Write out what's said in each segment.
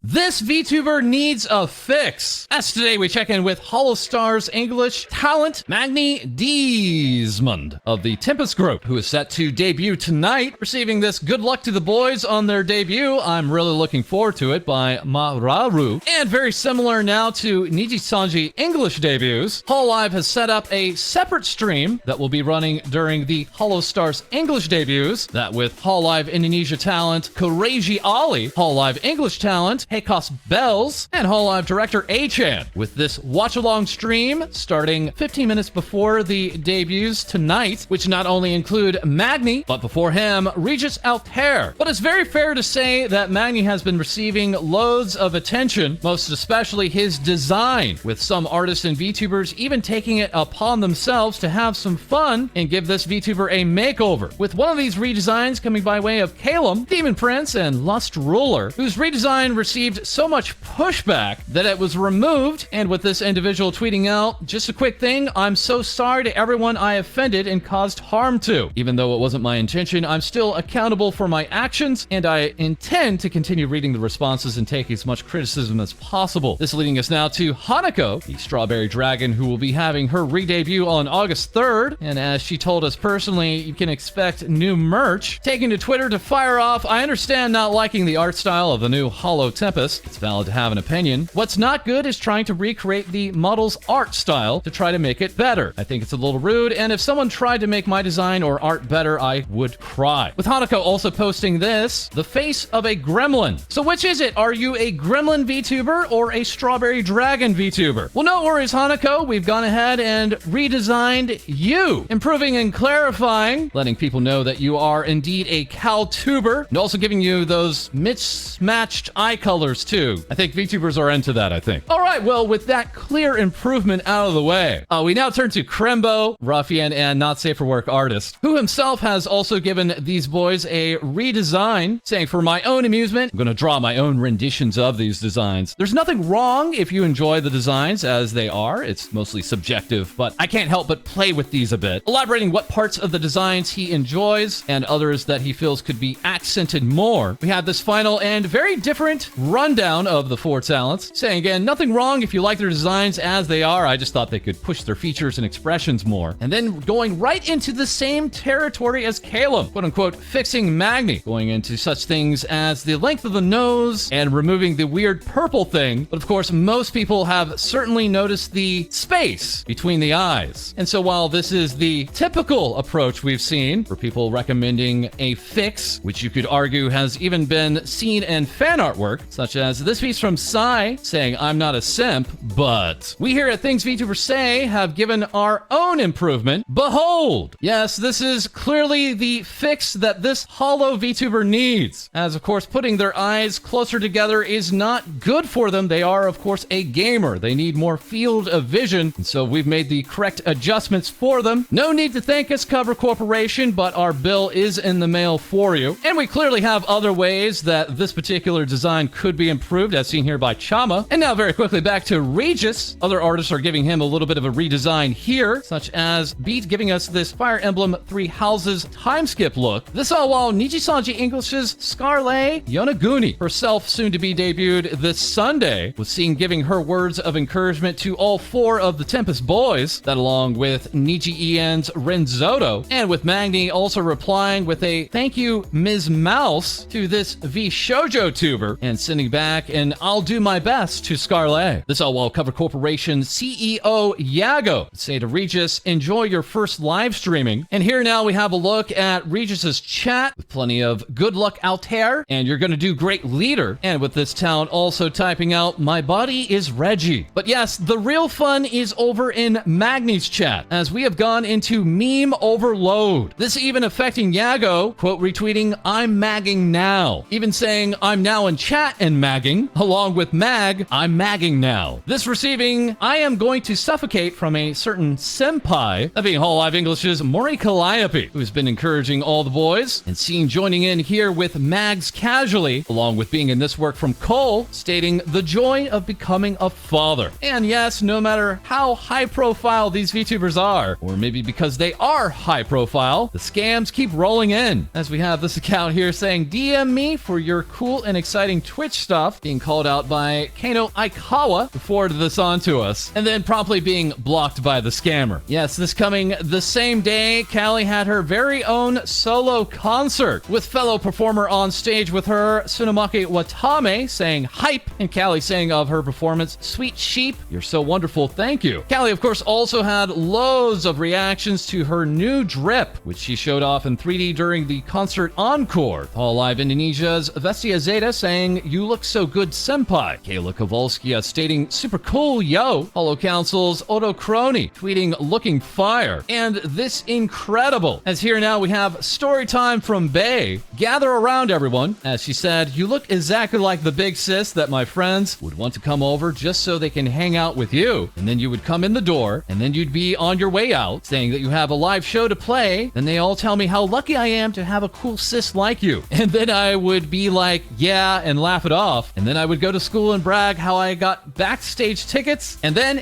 This VTuber needs a fix. As today we check in with Holostar's English talent, Magni Desmond of the Tempest Group, who is set to debut tonight. Receiving this good luck to the boys on their debut. I'm really looking forward to it by Mararu. And very similar now to Nijisanji English debuts, HoloLive has set up a separate stream that will be running during the Holostar's English debuts. That with HoloLive Indonesia talent Koreji Ali, HoloLive English talent Hekos Bells, and HoloLive director A-chan. With this watch-along stream starting 15 minutes before the debuts tonight, which not only include Magni, but before him, Regis Altair. But it's very fair to say that Magni has been receiving loads of attention, most especially his design, with some artists and VTubers even taking it upon themselves to have some fun and give this VTuber a makeover. With one of these redesigns coming by way of Calum, Demon Prince, and Lust Ruler, whose redesign received so much pushback that it was removed, and with this individual tweeting out, "Just a quick thing, I'm so sorry to everyone I offended and caused harm to. Even though it wasn't my intention, I'm still accountable for my actions, and I intend to continue reading the responses and take as much criticism as possible." This leading us now to Hanako, the Strawberry Dragon, who will be having her re-debut on August 3rd, and as she told us personally, you can expect new merch. Taking to Twitter to fire off, "I understand not liking the art style of the new Holo Tempest. It's valid to have an opinion. What's not good is trying to recreate the model's art style to try to make it better. I think it's a little rude, and if someone tried to make my design or art better, I would cry." With Hanako also posting this, "The face of a gremlin. So which is it? Are you a gremlin VTuber or a Strawberry Dragon VTuber?" Well, no worries, Hanako. We've gone ahead and redesigned you, improving and clarifying, letting people know that you are indeed a Caltuber, and also giving you those mismatched eye colors too. I think VTubers are into that, I think. All right, well, with that clear improvement out of the way, we now turn to Krembo, ruffian and not safe for work artist, who himself has also given these boys a redesign, saying, "For my own amusement, I'm going to draw my own renditions of these designs. There's nothing wrong if you enjoy the designs as they are. It's mostly subjective, but I can't help but play with these a bit," elaborating what parts of the designs he enjoys and others that he feels could be accented more. We had this final and very different rundown of the four talents, saying again, nothing wrong if you like their designs as they are. I just thought they could push their features and expressions more. And then going right into the same territory as Calum, quote unquote, fixing Magni, going into such things as the length of the nose and removing the weird purple thing. But of course, most people have certainly noticed the space between the eyes. And so while this is the typical approach we've seen for people recommending a fix, which you could argue has even been seen in fan artwork, such as this piece from Sai saying, "I'm not a simp, but..." We here at Things VTubers Say have given our own improvement. Behold! Yes, this is clearly the fix that this Holo VTuber needs, as of course putting their eyes closer together is not good for them. They are of course a gamer. They need more field of vision, and so we've made the correct adjustments for them. No need to thank us, Cover Corporation, but our bill is in the mail for you. And we clearly have other ways that this particular design could be improved, as seen here by Chama. And now very quickly back to Regis. Other artists are giving him a little bit of a redesign here, such as Beat giving us this Fire Emblem Three Houses time skip look. This all while Nijisanji English's Scarlet Yonaguni, herself soon to be debuted this Sunday, was seen giving her words of encouragement to all four of the Tempest boys, that along with Niji Ian's Renzoto, and with Magni also replying with a "Thank you, Ms. Mouse," to this V Shoujo tuber, and sending back an "I'll do my best" to Scarlet. This all while Cover Corporation CEO Yago say to Regis, "Enjoy your first live streaming." And here now we have a look at Regis's chat with plenty of "Good luck Altair," and "You're gonna do great, leader." And with this talent also typing out, "My body is Reggie." But yes, the real fun is over in Magni's chat, as we have gone into meme overload. This even affecting Yago, quote retweeting, "I'm magging now." Even saying, "I'm now in chat and magging," along with Mag, "I'm magging now." This receiving, "I am going to suffocate," from a certain senpai, that being HoloLive English's Mori Calliope, who's been encouraging all the boys, and seen joining in here with Mags casually, along with being in this work from Cole, stating the joy of becoming a father. And yes, no matter how high profile these VTubers are, or maybe because they are high profile, the scams keep rolling in, as we have this account here saying, "DM me for your cool and exciting Twitch stuff, being called out by Kano Aikawa, who forwarded this on to us, and then promptly being blocked by the scammer. Yes, this coming the same day, Callie had her very own solo concert, with fellow performer on stage with her, Tsunamaki Watame, saying hype, and Callie saying of her performance, sweet sheep, you're so wonderful, thank you. Callie, of course, also had loads of reactions to her new drip, which she showed off in 3D during the concert encore. HoloLive Indonesia's Vestia Zeta saying, you look so good, senpai. Kayla Kowalskia stating, super cool, yo. Holo Council's Odo Crony tweeting, looking fire. And this incredible. As here now we have story time from Bae. Gather around, everyone. As she said, you look exactly like the big sis that my friends would want to come over just so they can hang out with you. And then you would come in the door, and then you'd be on your way out, saying that you have a live show to play. Then they all tell me how lucky I am to have a cool sis like you. And then I would be like, yeah, and laugh it off. And then I would go to school and brag how I got backstage tickets. And then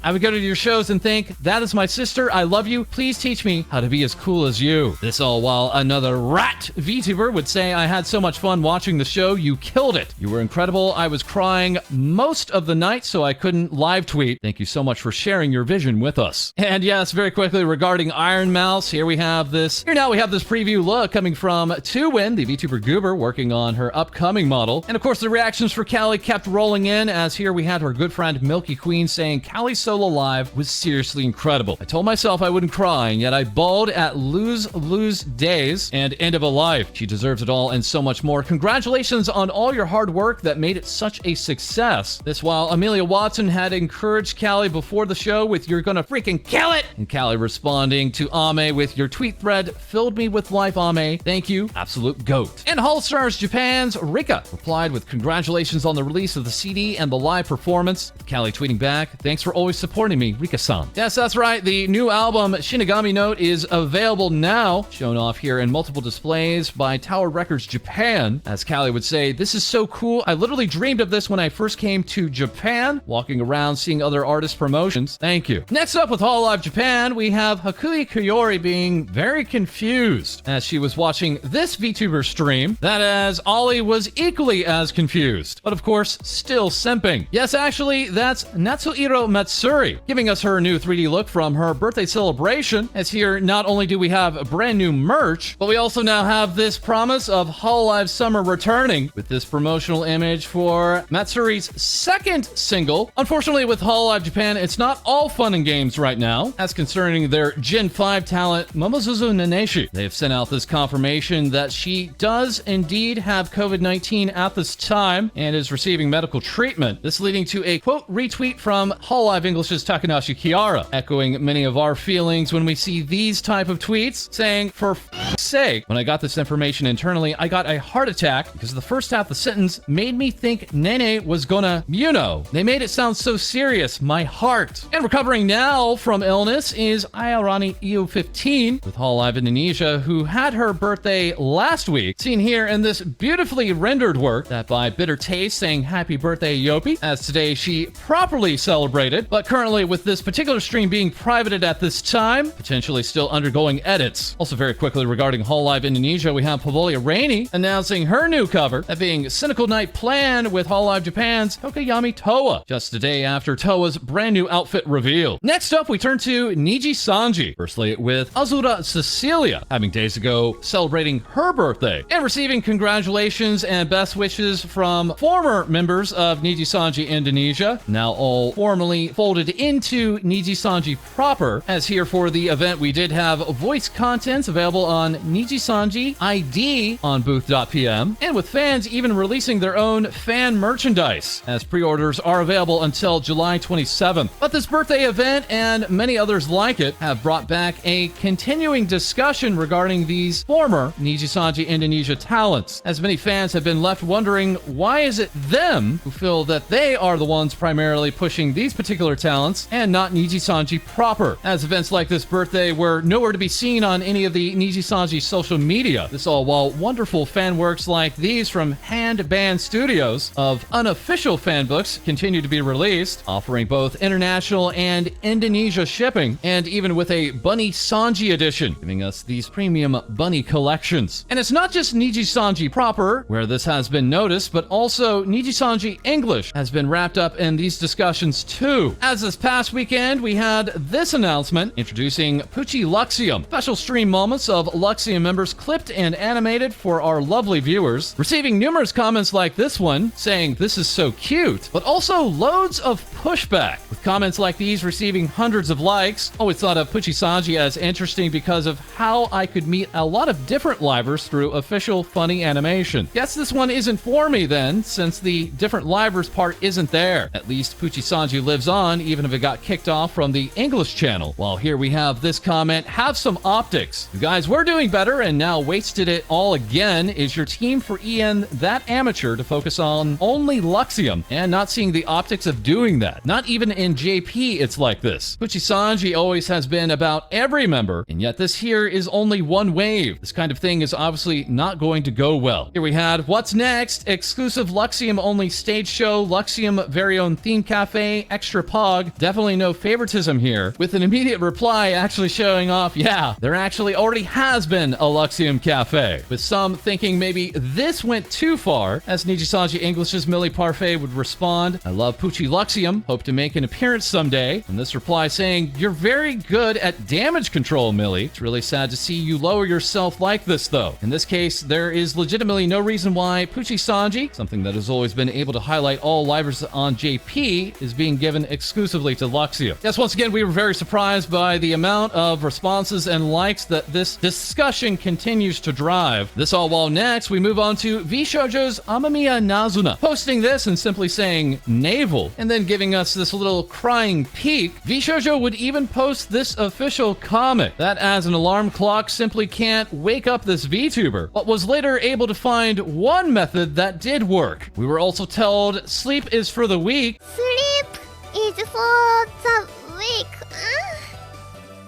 I would go to your shows and think, that is my sister, I love you, please teach me how to be as cool as you. This all while another rat VTuber would say, I had so much fun watching the show, you killed it. You were incredible, I was crying most of the night so I couldn't live tweet. Thank you so much for sharing your vision with us. And yes, very quickly regarding Iron Mouse, here we have this preview look coming from 2Win, the VTuber Goober, working on her upcoming model. And of course the reactions for Callie kept rolling in, as here we had her good friend Milky Queen saying, Callie's solo live was seriously incredible. I told myself I wouldn't cry, and yet I bawled at lose days and end of a life. She deserves it all and so much more. Congratulations on all your hard work that made it such a success. This while Amelia Watson had encouraged Callie before the show with, you're gonna freaking kill it! And Callie responding to Ame with, your tweet thread filled me with life, Ame. Thank you, absolute goat. And Holostars Japan's Rika replied with congratulations on the release of the CD and the live performance. Callie tweeting back, thanks for always supporting me, Rika-san. Yes, that's right. The new album Shinigami Note is available now, shown off here in multiple displays by Tower Records Japan. As Callie would say, this is so cool. I literally dreamed of this when I first came to Japan, walking around seeing other artist promotions. Thank you. Next up with HoloLive Japan, we have Hakui Kiyori being very confused as she was watching this VTuber stream, that as Ollie was equally as confused, but of course still simping. Yes, actually, that's Natsuiro Matsuri giving us her new 3D look from her birthday celebration, as here not only do we have a brand new merch, but we also now have this promise of HoloLive Summer returning with this promotional image for Matsuri's second single. Unfortunately, with HoloLive Japan, it's not all fun and games right now, as concerning their Gen 5 talent, Momosuzu Nene. They have sent out this confirmation that she does indeed have COVID-19 at this time and is receiving medical treatment. This leading to a quote retweet from HoloLive English's Takanashi Kiara, echoing many of our feelings when we see these type of tweets, saying, for f***'s sake, when I got this information internally, I got a heart attack because the first half of the sentence made me think Nene was gonna, you know. They made it sound so serious, my heart. And recovering now from illness is Airani Iofifteen with HoloLive Indonesia, who had her birthday last week, seen here in this beautifully rendered work that by Bitter Taste saying happy birthday Yopi, as today she properly celebrated, but currently with this particular stream being privated at this time, potentially still undergoing edits. Also very quickly regarding HoloLive Indonesia, we have Pavolia Reine announcing her new cover, that being Cynical Night Plan with HoloLive Japan's Tokoyami Towa, just a day after Towa's brand new outfit reveal. Next up, we turn to Nijisanji, firstly with Azura Cecilia, having days ago celebrating her birthday and receiving congratulations and best wishes from former members of Nijisanji Indonesia, now all formally folded into Nijisanji proper. As here for the event, we did have voice contents available on Nijisanji ID on booth.pm, and with fans even releasing their own fan merchandise, as pre-orders are available until July 27th. But this birthday event and many others like it have brought back a continuing discussion regarding these former Nijisanji Indonesia talents, as many fans have been left wondering, why is it them who feel that they are the ones primarily pushing these particular talents and not Nijisanji proper, as events like this birthday were nowhere to be seen on any of the Nijisanji Nijisanji's social media. This all while wonderful fan works like these from Hand Band Studios of unofficial fan books continue to be released, offering both international and Indonesia shipping, and even with a Bunny Sanji edition, giving us these premium bunny collections. And it's not just Nijisanji proper, where this has been noticed, but also Nijisanji English has been wrapped up in these discussions too. As this past weekend, we had this announcement introducing Pucci Luxium, special stream moments of Luxium members clipped and animated for our lovely viewers, receiving numerous comments like this one, saying this is so cute, but also loads of pushback, with comments like these receiving hundreds of likes. Always thought of Pucci Sanji as interesting because of how I could meet a lot of different livers through official funny animation. Guess this one isn't for me then, since the different livers part isn't there. At least Pucci Sanji lives on, even if it got kicked off from the English channel. While here we have this comment, have some optics. You guys were doing better and now wasted it all again. Is your team for EN that amateur to focus on only Luxium and not seeing the optics of doing that? Not even in JP it's like this. Pucci Sanji always has been about every member, and yet this here is only one wave. This kind of thing is obviously not going to go well. Here we had what's next, exclusive Luxium only stage show, Luxium very own theme cafe, extra pog, definitely no favoritism here, with an immediate reply actually showing off, yeah, there actually already has been a Luxium cafe, with some thinking maybe this went too far, as Nijisanji English's Millie Parfait would respond, I love Pucci Luxium, hope to make an appearance someday, and this reply saying, you're very good at damage control, Millie. It's really sad to see you lower yourself like this though. In this case, there is legitimately no reason why Pucci Sanji, something that has always been able to highlight all livers on JP, is being given exclusively to Luxium. Yes, once again, we were very surprised by the amount of responses and likes that this discussion continues to drive. This all while next, we move on to VShojo's Amemiya Nazuna, posting this and simply saying navel, and then giving us this little crying peek. VShojo would even post this official comic that as an alarm clock simply can't wake up this VTuber, but was later able to find one method that did work. We were also told sleep is for the weak. Sleep is for the weak.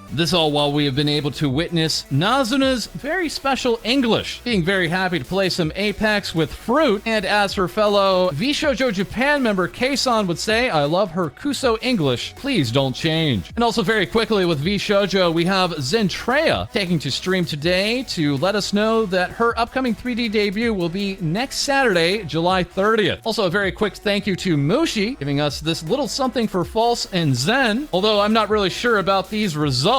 This all while we have been able to witness Nazuna's very special English, being very happy to play some Apex with fruit, and as her fellow VShojo Japan member Kei-san would say, I love her Kuso English, please don't change. And also very quickly with VShojo, we have Zentreya taking to stream today to let us know that her upcoming 3D debut will be next Saturday, July 30th. Also a very quick thank you to Mushi, giving us this little something for False and Zen, although I'm not really sure about these results.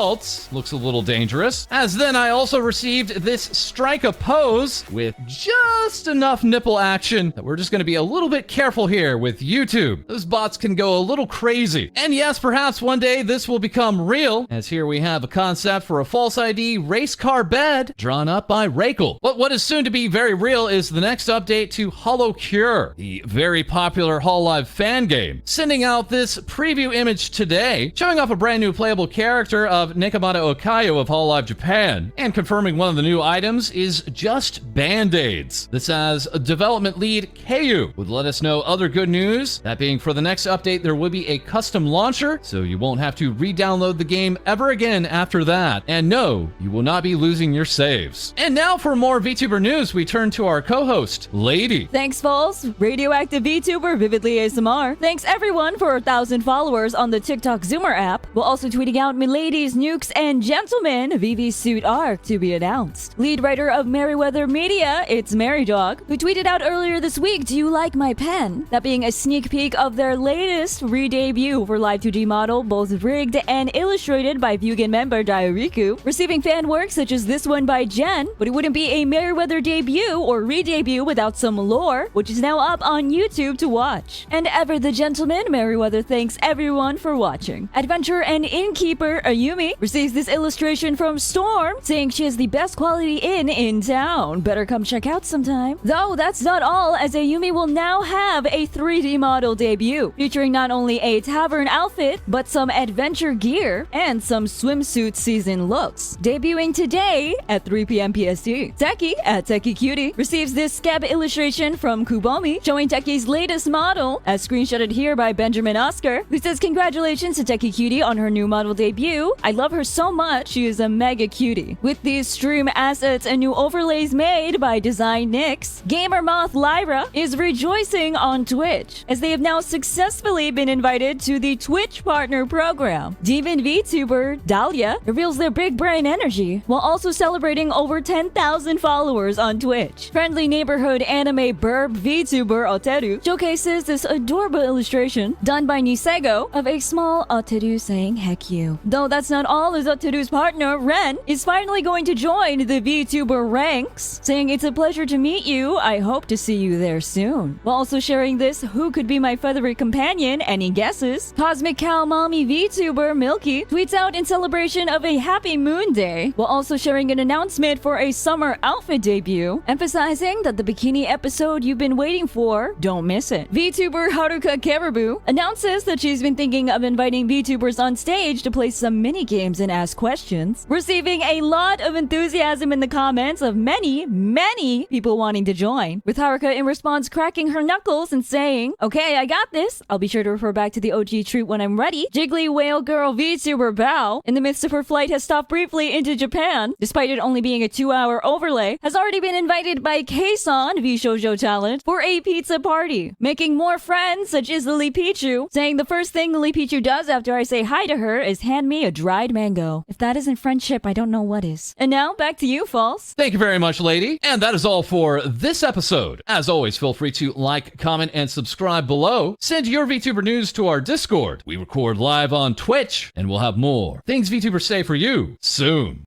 Looks a little dangerous. As then I also received this strike a pose with just enough nipple action that we're just going to be a little bit careful here with YouTube. Those bots can go a little crazy. And yes, perhaps one day this will become real, as here we have a concept for a FalseEyeD race car bed drawn up by Rakel. But what is soon to be very real is the next update to HoloCure, the very popular Hololive fan game, sending out this preview image today, showing off a brand new playable character of Nekomata Okayo of Hololive Japan, and confirming one of the new items is just Band-Aids. This as a development lead Keiyu would let us know other good news, that being for the next update there will be a custom launcher, so you won't have to re-download the game ever again after that, and no, you will not be losing your saves. And now for more VTuber news, we turn to our co-host, Lae-Dee. Thanks, False, Radioactive VTuber, Vividly ASMR. Thanks everyone for 1,000 followers on the TikTok Zoomer app. We're also tweeting out Milady's Nukes and Gentlemen VV Suit arc to be announced. Lead writer of Merryweather Media, it's Mary Dog, who tweeted out earlier this week, do you like my pen? That being a sneak peek of their latest re-debut for Live 2D model, both rigged and illustrated by Vugen member Dairiku, receiving fan work such as this one by Jen, but it wouldn't be a Merryweather debut or re-debut without some lore, which is now up on YouTube to watch. And ever the gentleman, Merryweather thanks everyone for watching. Adventurer and innkeeper Ayumi receives this illustration from Storm, saying she has the best quality inn in town. Better come check out sometime. Though that's not all, as Ayumi will now have a 3D model debut, featuring not only a tavern outfit, but some adventure gear and some swimsuit season looks. Debuting today at 3 p.m. PST. Teki at Teki Cutie receives this scab illustration from Kubomi, showing Teki's latest model, as screenshotted here by Benjamin Oscar, who says congratulations to Teki Cutie on her new model debut. I'd love her so much, she is a mega cutie. With these stream assets and new overlays made by Design Nix, Gamer Moth Lyra is rejoicing on Twitch, as they have now successfully been invited to the Twitch Partner Program. Demon VTuber Dahlia reveals their big brain energy, while also celebrating over 10,000 followers on Twitch. Friendly neighborhood anime burb VTuber Oteru showcases this adorable illustration done by Nisego of a small Oteru saying heck you. Though that's not all, as Oteru's partner, Reine, is finally going to join the VTuber ranks, saying it's a pleasure to meet you, I hope to see you there soon. While also sharing this who could be my feathery companion, any guesses? Cosmic Cow Mommy VTuber Milky tweets out in celebration of a happy moon day, while also sharing an announcement for a summer outfit debut, emphasizing that the bikini episode you've been waiting for, don't miss it. VTuber Haruka Caribou announces that she's been thinking of inviting VTubers on stage to play some mini games and ask questions, receiving a lot of enthusiasm in the comments of many people wanting to join, with Haruka in response cracking her knuckles and saying, okay, I got this. I'll be sure to refer back to the OG treat when I'm ready. Jiggly Whale Girl VTuber Bao, in the midst of her flight, has stopped briefly into Japan, despite it only being a 2-hour overlay, has already been invited by K-san V-Shoujo Talent for a pizza party, making more friends such as Lily Pichu, saying the first thing Lily Pichu does after I say hi to her is hand me a dried mango. If that isn't friendship, I don't know what is. And now, back to you, False. Thank you very much, Lae-Dee. And that is all for this episode. As always, feel free to like, comment, and subscribe below. Send your VTuber news to our Discord. We record live on Twitch, and we'll have more things VTubers say for you soon.